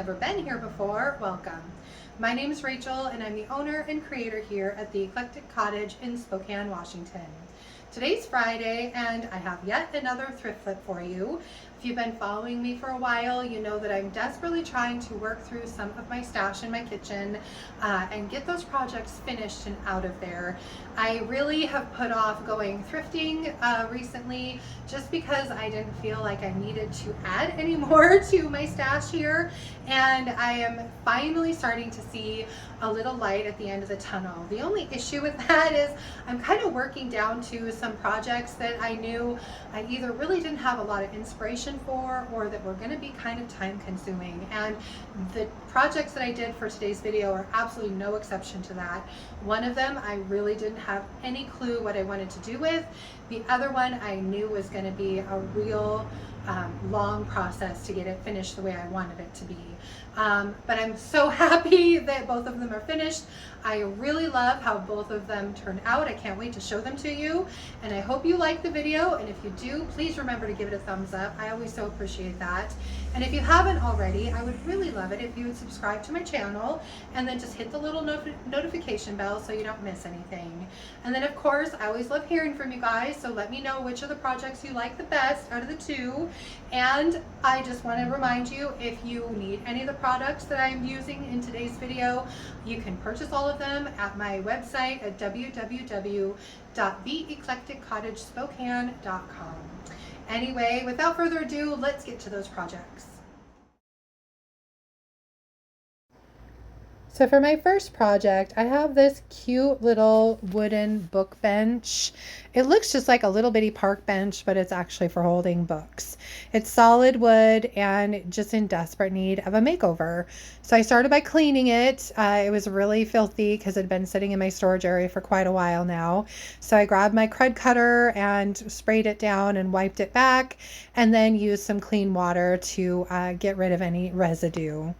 never been here before, welcome. My name is Rachel and I'm the owner and creator here at the Eclectic Cottage in Spokane, Washington. Today's Friday and I have yet another thrift flip for you. If you've been following me for a while, you know that I'm desperately trying to work through some of my stash in my kitchen and get those projects finished and out of there. I really have put off going thrifting recently just because I didn't feel like I needed to add any more to my stash here, and I am finally starting to see a little light at the end of the tunnel. The only issue with that is I'm kind of working down to some projects that I knew I either really didn't have a lot of inspiration for or that were going to be kind of time consuming, and the projects that I did for today's video are absolutely no exception to that. One of them I really didn't have any clue what I wanted to do with. The other one I knew was going to be a real long process to get it finished the way I wanted it to be. But I'm so happy that both of them are finished. I really love how both of them turned out. I can't wait to show them to you, and I hope you like the video, and if you do, please remember to give it a thumbs up. I always so appreciate that. And if you haven't already, I would really love it if you would subscribe to my channel and then just hit the little notification bell so you don't miss anything. And then of course, I always love hearing from you guys, so let me know which of the projects you like the best out of the two. And I just want to remind you, if you need any of the products that I'm using in today's video, you can purchase all of them at my website at www.theeclecticcottagespokane.com. Anyway, without further ado, let's get to those projects. So for my first project, I have this cute little wooden book bench. It looks just like a little bitty park bench, but it's actually for holding books. It's solid wood and just in desperate need of a makeover. So I started by cleaning it. It was really filthy because it had been sitting in my storage area for quite a while now. So I grabbed my crud cutter and sprayed it down and wiped it back, and then used some clean water to get rid of any residue.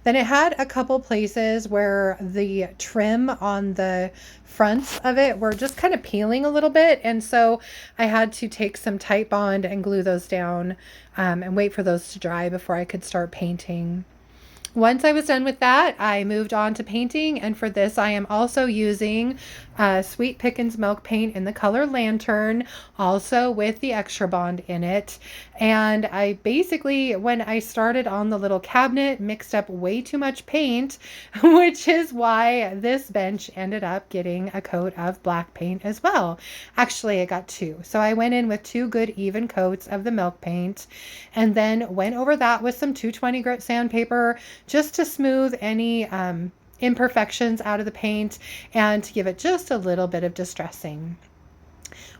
Then it had a couple places where the trim on the fronts of it were just kind of peeling a little bit. And so I had to take some Titebond and glue those down and wait for those to dry before I could start painting. Once I was done with that, I moved on to painting, and for this I am also using Sweet Pickins milk paint in the color Lantern, also with the extra bond in it. And I basically, when I started on the little cabinet, mixed up way too much paint, which is why this bench ended up getting a coat of black paint as well. Actually, I got two. So I went in with two good even coats of the milk paint, and then went over that with some 220 grit sandpaper, just to smooth any imperfections out of the paint and to give it just a little bit of distressing.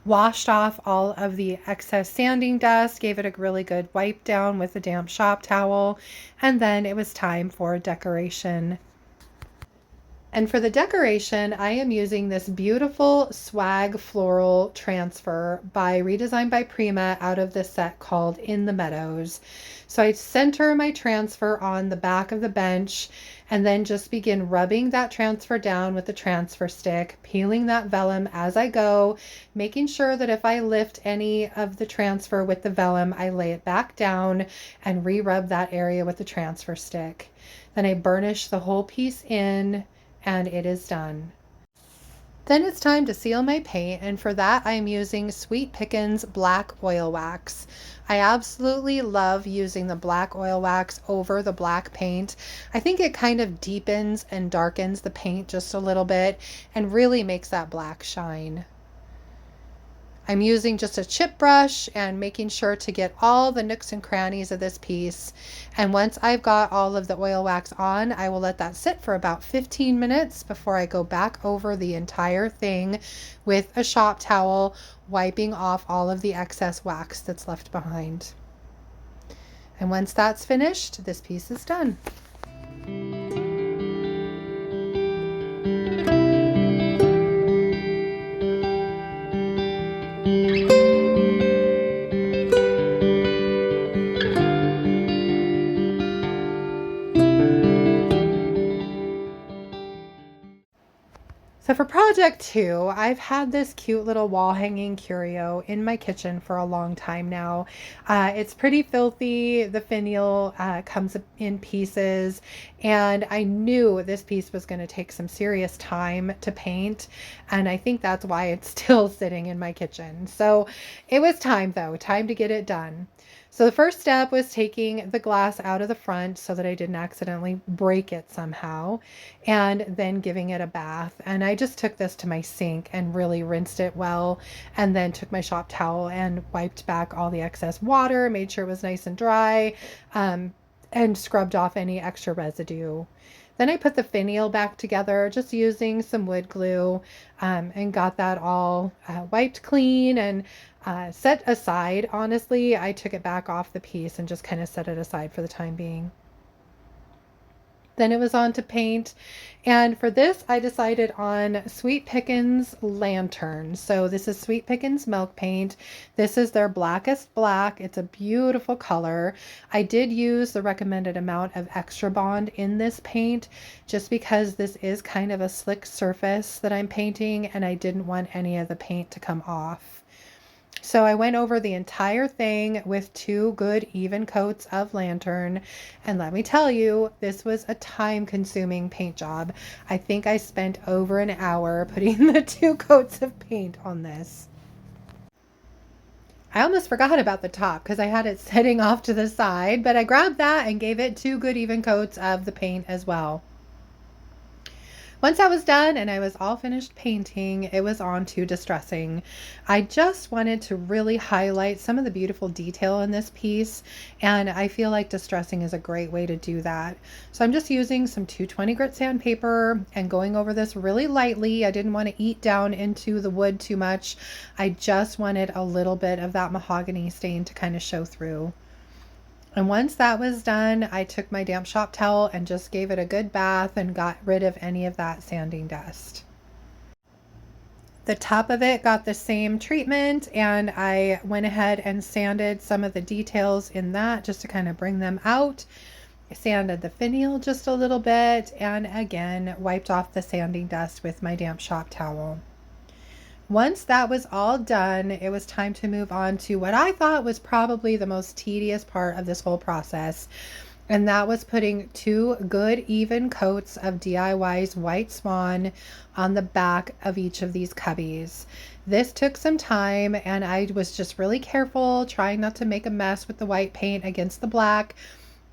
Washed off all of the excess sanding dust, gave it a really good wipe down with a damp shop towel, and then it was time for decoration. And for the decoration, I am using this beautiful swag floral transfer by ReDesign by Prima out of this set called In the Meadows. So I center my transfer on the back of the bench and then just begin rubbing that transfer down with the transfer stick, peeling that vellum as I go, making sure that if I lift any of the transfer with the vellum, I lay it back down and re-rub that area with the transfer stick. Then I burnish the whole piece in, and it is done. Then it's time to seal my paint, and for that I'm using Sweet Pickins black oil wax. I absolutely love using the black oil wax over the black paint. I think it kind of deepens and darkens the paint just a little bit and really makes that black shine. I'm using just a chip brush and making sure to get all the nooks and crannies of this piece. And once I've got all of the oil wax on, I will let that sit for about 15 minutes before I go back over the entire thing with a shop towel, wiping off all of the excess wax that's left behind. And once that's finished, this piece is done. So for project 2, I've had this cute little wall hanging curio in my kitchen for a long time now. It's pretty filthy. The finial comes in pieces, and I knew this piece was going to take some serious time to paint, and I think that's why it's still sitting in my kitchen. So it was time though, time to get it done. So the first step was taking the glass out of the front so that I didn't accidentally break it somehow, and then giving it a bath. And I just took this to my sink and really rinsed it well, and then took my shop towel and wiped back all the excess water, made sure it was nice and dry, and scrubbed off any extra residue. Then I put the finial back together just using some wood glue, and got that all wiped clean and set aside. Honestly, I took it back off the piece and just kind of set it aside for the time being. Then it was on to paint. And for this, I decided on Sweet Pickins Lantern. So this is Sweet Pickins Milk Paint. This is their blackest black. It's a beautiful color. I did use the recommended amount of Extra Bond in this paint just because this is kind of a slick surface that I'm painting, and I didn't want any of the paint to come off. So I went over the entire thing with 2 good even coats of Lantern, and let me tell you, this was a time-consuming paint job. I think I spent over an hour putting the 2 coats of paint on this. I almost forgot about the top because I had it sitting off to the side, but I grabbed that and gave it 2 good even coats of the paint as well. Once I was done and I was all finished painting, it was on to distressing. I just wanted to really highlight some of the beautiful detail in this piece, and I feel like distressing is a great way to do that. So I'm just using some 220 grit sandpaper and going over this really lightly. I didn't want to eat down into the wood too much. I just wanted a little bit of that mahogany stain to kind of show through. And once that was done, I took my damp shop towel and just gave it a good bath and got rid of any of that sanding dust. The top of it got the same treatment, and I went ahead and sanded some of the details in that just to kind of bring them out. I sanded the finial just a little bit, and again wiped off the sanding dust with my damp shop towel. Once that was all done, it was time to move on to what I thought was probably the most tedious part of this whole process. And that was putting 2 good even coats of DIY's White Swan on the back of each of these cubbies. This took some time, and I was just really careful, trying not to make a mess with the white paint against the black.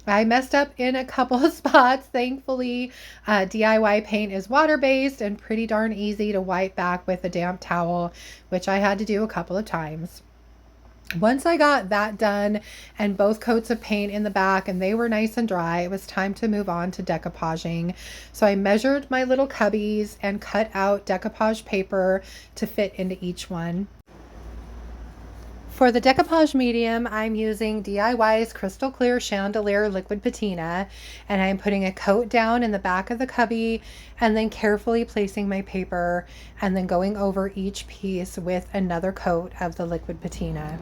I messed up in a couple of spots. Thankfully, DIY paint is water-based and pretty darn easy to wipe back with a damp towel, which I had to do a couple of times. Once I got that done and both coats of paint in the back and they were nice and dry, it was time to move on to decoupaging. So I measured my little cubbies and cut out decoupage paper to fit into each one. For the decoupage medium, I'm using DIY's Crystal Clear Chandelier Liquid Patina, and I'm putting a coat down in the back of the cubby and then carefully placing my paper and then going over each piece with another coat of the liquid patina.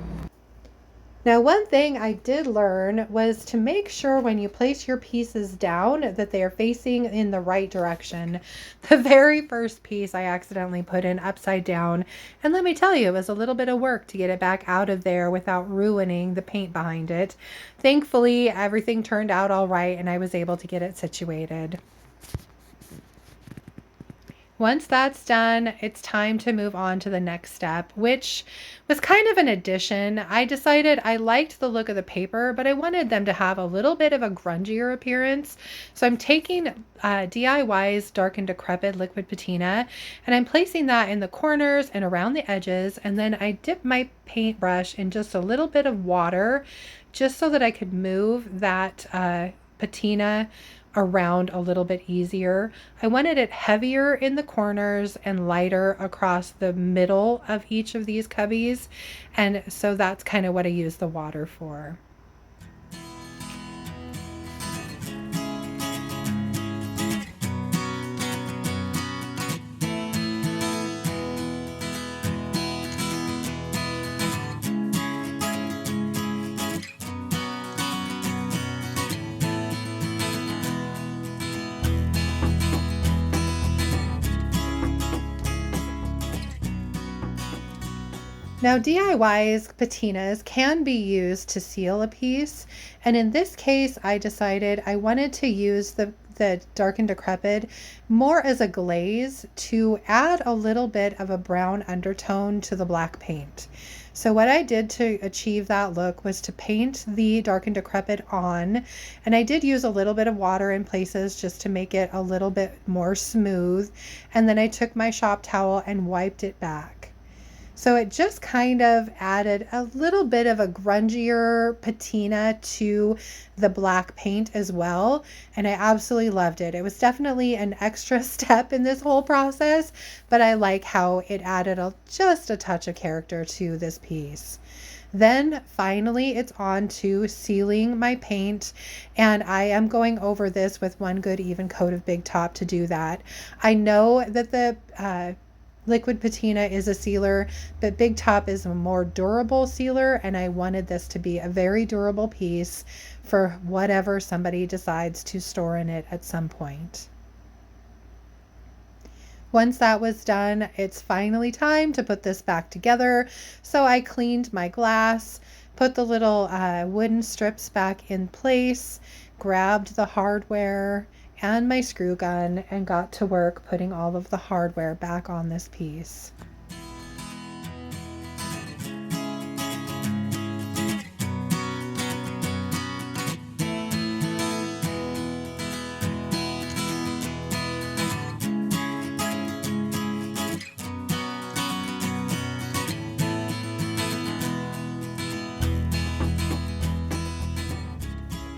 Now, one thing I did learn was to make sure when you place your pieces down that they are facing in the right direction. The very first piece I accidentally put in upside down, and let me tell you, it was a little bit of work to get it back out of there without ruining the paint behind it. Thankfully, everything turned out all right and I was able to get it situated. Once that's done, it's time to move on to the next step, which was kind of an addition. I decided I liked the look of the paper, but I wanted them to have a little bit of a grungier appearance. So I'm taking DIY's Dark and Decrepit Liquid Patina, and I'm placing that in the corners and around the edges, and then I dip my paintbrush in just a little bit of water, just so that I could move that patina around a little bit easier. I wanted it heavier in the corners and lighter across the middle of each of these cubbies, and so that's kind of what I use the water for. Now DIYs, patinas can be used to seal a piece, and in this case I decided I wanted to use the Dark and Decrepit more as a glaze to add a little bit of a brown undertone to the black paint. So what I did to achieve that look was to paint the Dark and Decrepit on, and I did use a little bit of water in places just to make it a little bit more smooth, and then I took my shop towel and wiped it back. So it just kind of added a little bit of a grungier patina to the black paint as well. And I absolutely loved it. It was definitely an extra step in this whole process, but I like how it added just a touch of character to this piece. Then finally it's on to sealing my paint, and I am going over this with one good even coat of Big Top to do that. I know that the liquid patina is a sealer, but Big Top is a more durable sealer, and I wanted this to be a very durable piece for whatever somebody decides to store in it at some point. Once that was done, it's finally time to put this back together. So I cleaned my glass, put the little wooden strips back in place, grabbed the hardware and my screw gun, and got to work putting all of the hardware back on this piece.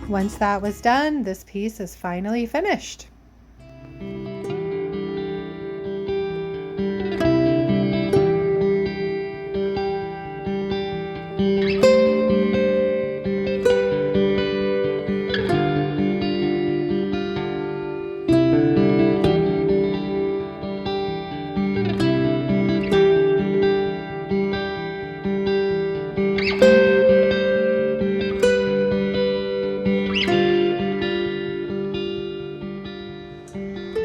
Once that was done, this piece is finally finished.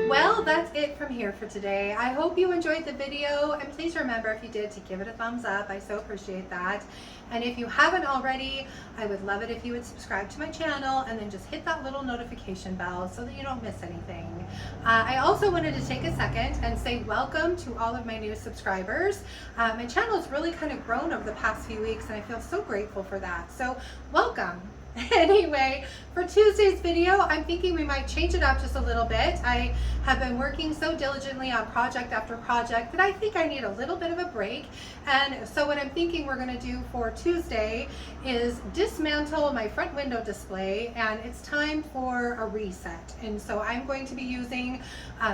Well, that's it from here for today. I hope you enjoyed the video, and please remember, if you did, to give it a thumbs up. I so appreciate that. And if you haven't already, I would love it if you would subscribe to my channel and then just hit that little notification bell so that you don't miss anything. I also wanted to take a second and say welcome to all of my new subscribers. My channel has really kind of grown over the past few weeks, and I feel so grateful for that. So welcome. Anyway, for Tuesday's video, I'm thinking we might change it up just a little bit. I have been working so diligently on project after project that I think I need a little bit of a break. And so what I'm thinking we're going to do for Tuesday is dismantle my front window display, and it's time for a reset. And so I'm going to be using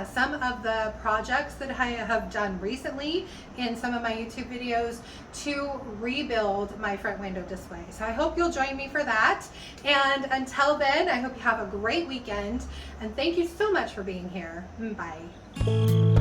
some of the projects that I have done recently in some of my YouTube videos to rebuild my front window display. So I hope you'll join me for that. And until then, I hope you have a great weekend, and thank you so much for being here. Bye.